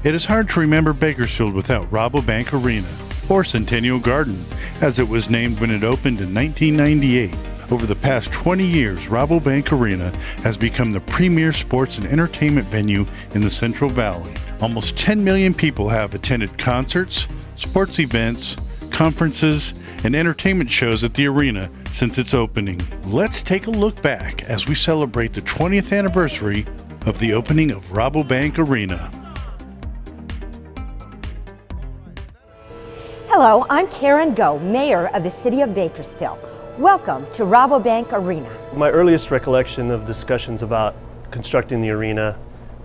It is hard to remember Bakersfield without Rabobank Arena, or Centennial Garden, as it was named when it opened in 1998. Over the past 20 years, Rabobank Arena has become the premier sports and entertainment venue in the Central Valley. Almost 10 million people have attended concerts, sports events, conferences, and entertainment shows at the arena since its opening. Let's take a look back as we celebrate the 20th anniversary of the opening of Rabobank Arena. Hello, I'm Karen Go, Mayor of the City of Bakersfield. Welcome to Rabobank Arena. My earliest recollection of discussions about constructing the arena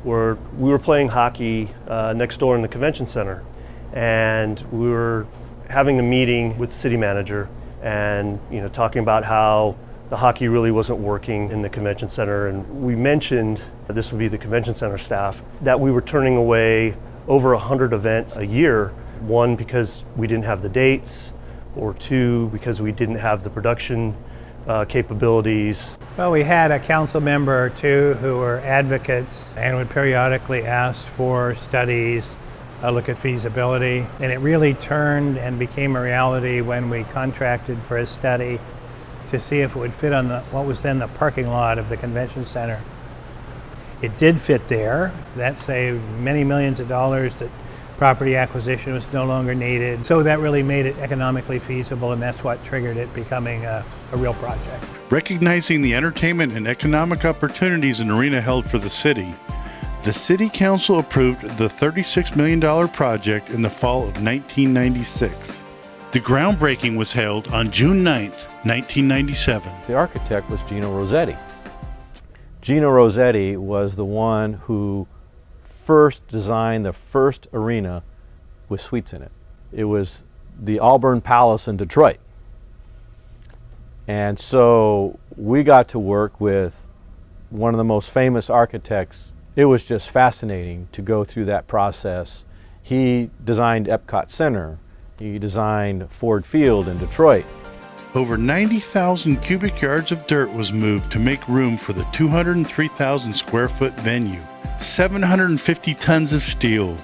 were we were playing hockey next door in the convention center, and we were having a meeting with the city manager and talking about how the hockey really wasn't working in the convention center, and we mentioned, this would be the convention center staff, that we were turning away over 100 events a year. One, because we didn't have the dates, or two, because we didn't have the production capabilities. Well, we had a council member or two who were advocates and would periodically ask for studies, look at feasibility, and it really turned and became a reality when we contracted for a study to see if it would fit on what was then the parking lot of the convention center. It did fit there. That saved many millions of dollars. That property acquisition was no longer needed. So that really made it economically feasible, and that's what triggered it becoming a real project. Recognizing the entertainment and economic opportunities an arena held for the city council approved the $36 million project in the fall of 1996. The groundbreaking was held on June 9th, 1997. The architect was Gino Rossetti. Gino Rossetti was the one who first designed the first arena with suites in it. It was the Auburn Palace in Detroit. And so we got to work with one of the most famous architects. It was just fascinating to go through that process. He designed Epcot Center. He designed Ford Field in Detroit. Over 90,000 cubic yards of dirt was moved to make room for the 203,000 square foot venue. 750 tons of steel,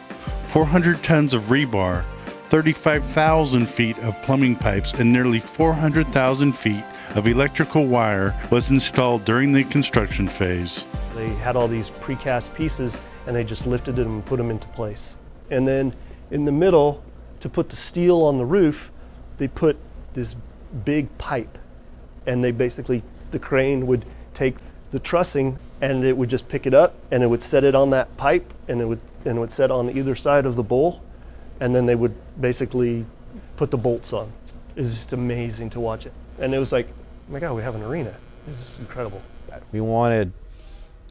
400 tons of rebar, 35,000 feet of plumbing pipes, and nearly 400,000 feet of electrical wire was installed during the construction phase. They had all these precast pieces and they just lifted them and put them into place. And then in the middle, to put the steel on the roof, they put this big pipe, and they basically, the crane would take the trussing and it would just pick it up and it would set it on that pipe, and it would set on either side of the bowl, and then they would basically put the bolts on. It was just amazing to watch it. And it was like, oh my God, we have an arena. This is incredible. We wanted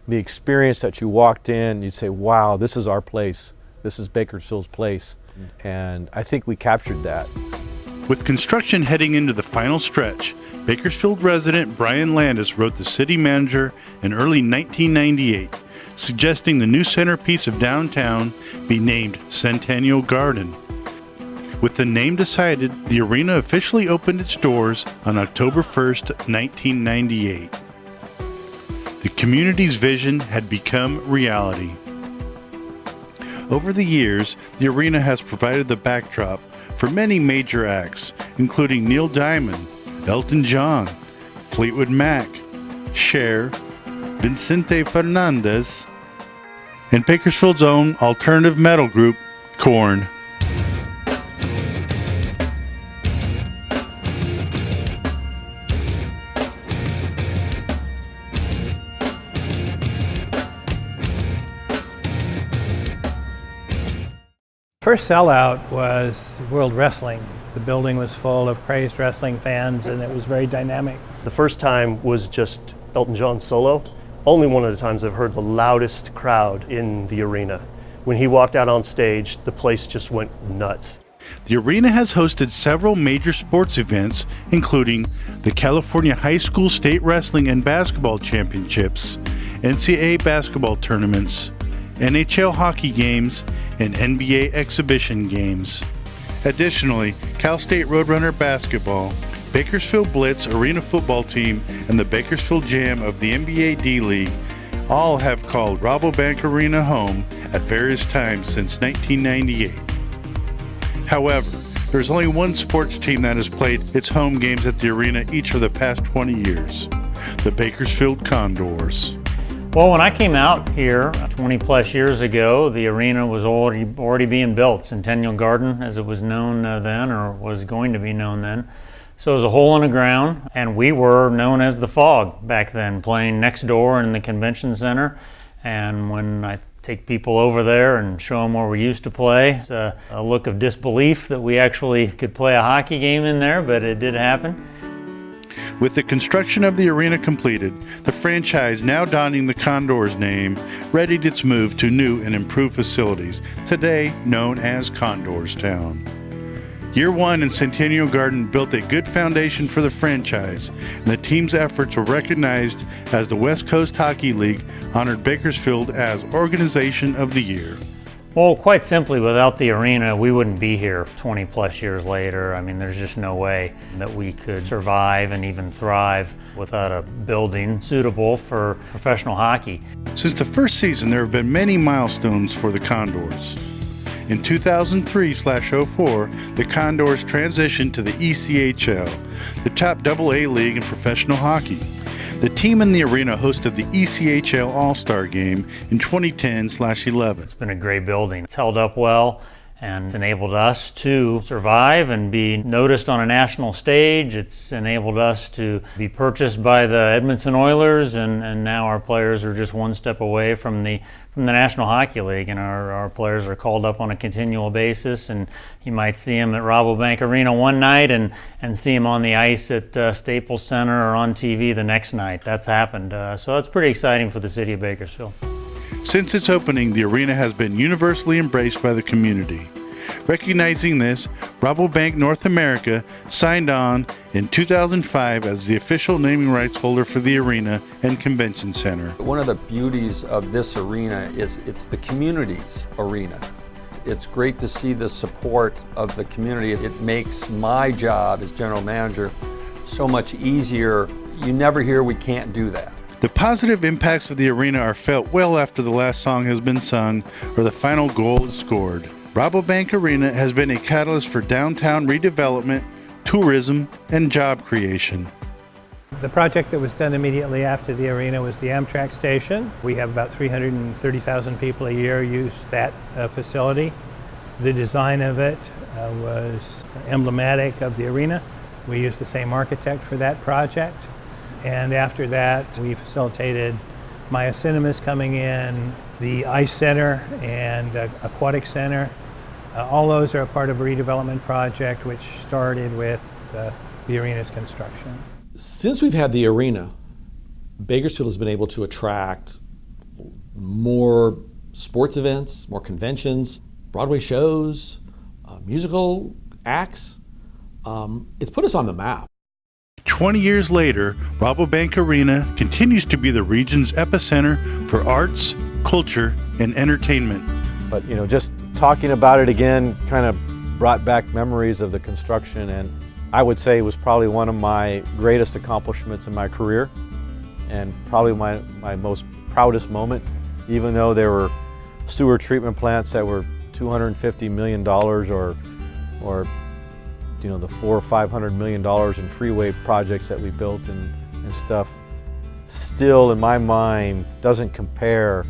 the experience that you walked in, you'd say, wow, this is our place. This is Bakersfield's place. And I think we captured that. With construction heading into the final stretch, Bakersfield resident Brian Landis wrote the city manager in early 1998, suggesting the new centerpiece of downtown be named Centennial Garden. With the name decided, the arena officially opened its doors on October 1st, 1998. The community's vision had become reality. Over the years, the arena has provided the backdrop for many major acts, including Neil Diamond, Elton John, Fleetwood Mac, Cher, Vicente Fernandez, and Bakersfield's own alternative metal group, Korn. First sellout was World Wrestling. The building was full of crazed wrestling fans, and it was very dynamic. The first time was just Elton John solo. Only one of the times I've heard the loudest crowd in the arena. When he walked out on stage, the place just went nuts. The arena has hosted several major sports events, including the California High School State Wrestling and Basketball Championships, NCAA basketball tournaments, NHL hockey games, and NBA exhibition games. Additionally, Cal State Roadrunner basketball, Bakersfield Blitz arena football team, and the Bakersfield Jam of the NBA D-League all have called Rabobank Arena home at various times since 1998. However, there's only one sports team that has played its home games at the arena each of the past 20 years, the Bakersfield Condors. Well, when I came out here 20 plus years ago, the arena was already being built. Centennial Garden, as it was known then, or was going to be known then. So it was a hole in the ground, and we were known as the Fog back then, playing next door in the convention center. And when I take people over there and show them where we used to play, it's a look of disbelief that we actually could play a hockey game in there, but it did happen. With the construction of the arena completed, the franchise, now donning the Condors name, readied its move to new and improved facilities, today known as Condorstown. Year one in Centennial Garden built a good foundation for the franchise, and the team's efforts were recognized as the West Coast Hockey League honored Bakersfield as Organization of the Year. Well, quite simply, without the arena, we wouldn't be here 20 plus years later. I mean, there's just no way that we could survive and even thrive without a building suitable for professional hockey. Since the first season, there have been many milestones for the Condors. In 2003/04, the Condors transitioned to the ECHL, the top AA league in professional hockey. The team in the arena hosted the ECHL All-Star Game in 2010/11. It's been a great building. It's held up well and it's enabled us to survive and be noticed on a national stage. It's enabled us to be purchased by the Edmonton Oilers, and now our players are just one step away from the National Hockey League, and our players are called up on a continual basis, and you might see them at Rabobank Arena one night and see them on the ice at Staples Center or on TV the next night. That's happened. So that's pretty exciting for the city of Bakersfield. Since its opening, the arena has been universally embraced by the community. Recognizing this, Rabobank North America signed on in 2005 as the official naming rights holder for the arena and convention center. One of the beauties of this arena is it's the community's arena. It's great to see the support of the community. It makes my job as general manager so much easier. You never hear we can't do that. The positive impacts of the arena are felt well after the last song has been sung or the final goal is scored. Rabobank Arena has been a catalyst for downtown redevelopment, tourism, and job creation. The project that was done immediately after the arena was the Amtrak station. We have about 330,000 people a year use that facility. The design of it was emblematic of the arena. We used the same architect for that project. And after that, we facilitated Maya Cinemas coming in, the Ice Center and Aquatic Center. All those are a part of a redevelopment project which started with the arena's construction. Since we've had the arena, Bakersfield has been able to attract more sports events, more conventions, Broadway shows, musical acts. It's put us on the map. 20 years later, Rabobank Arena continues to be the region's epicenter for arts, culture, and entertainment. But just talking about it again kind of brought back memories of the construction, and I would say it was probably one of my greatest accomplishments in my career, and probably my most proudest moment. Even though there were sewer treatment plants that were $250 million or the $400 or $500 million in freeway projects that we built and stuff, still in my mind doesn't compare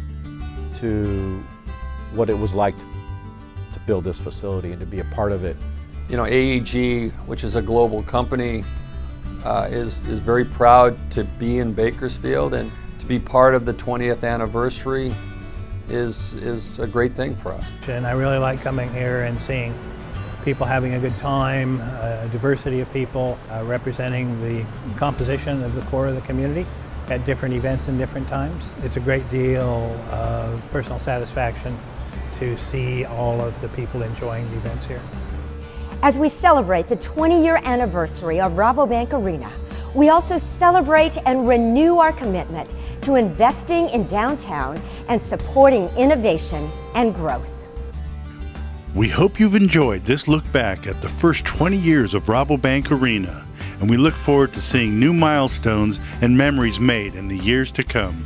to what it was like to build this facility and to be a part of it. AEG, which is a global company, is very proud to be in Bakersfield, and to be part of the 20th anniversary is a great thing for us. And I really like coming here and seeing people having a good time, a diversity of people representing the composition of the core of the community at different events and different times. It's a great deal of personal satisfaction to see all of the people enjoying the events here. As we celebrate the 20-year anniversary of Rabobank Arena, we also celebrate and renew our commitment to investing in downtown and supporting innovation and growth. We hope you've enjoyed this look back at the first 20 years of Rabobank Arena, and we look forward to seeing new milestones and memories made in the years to come.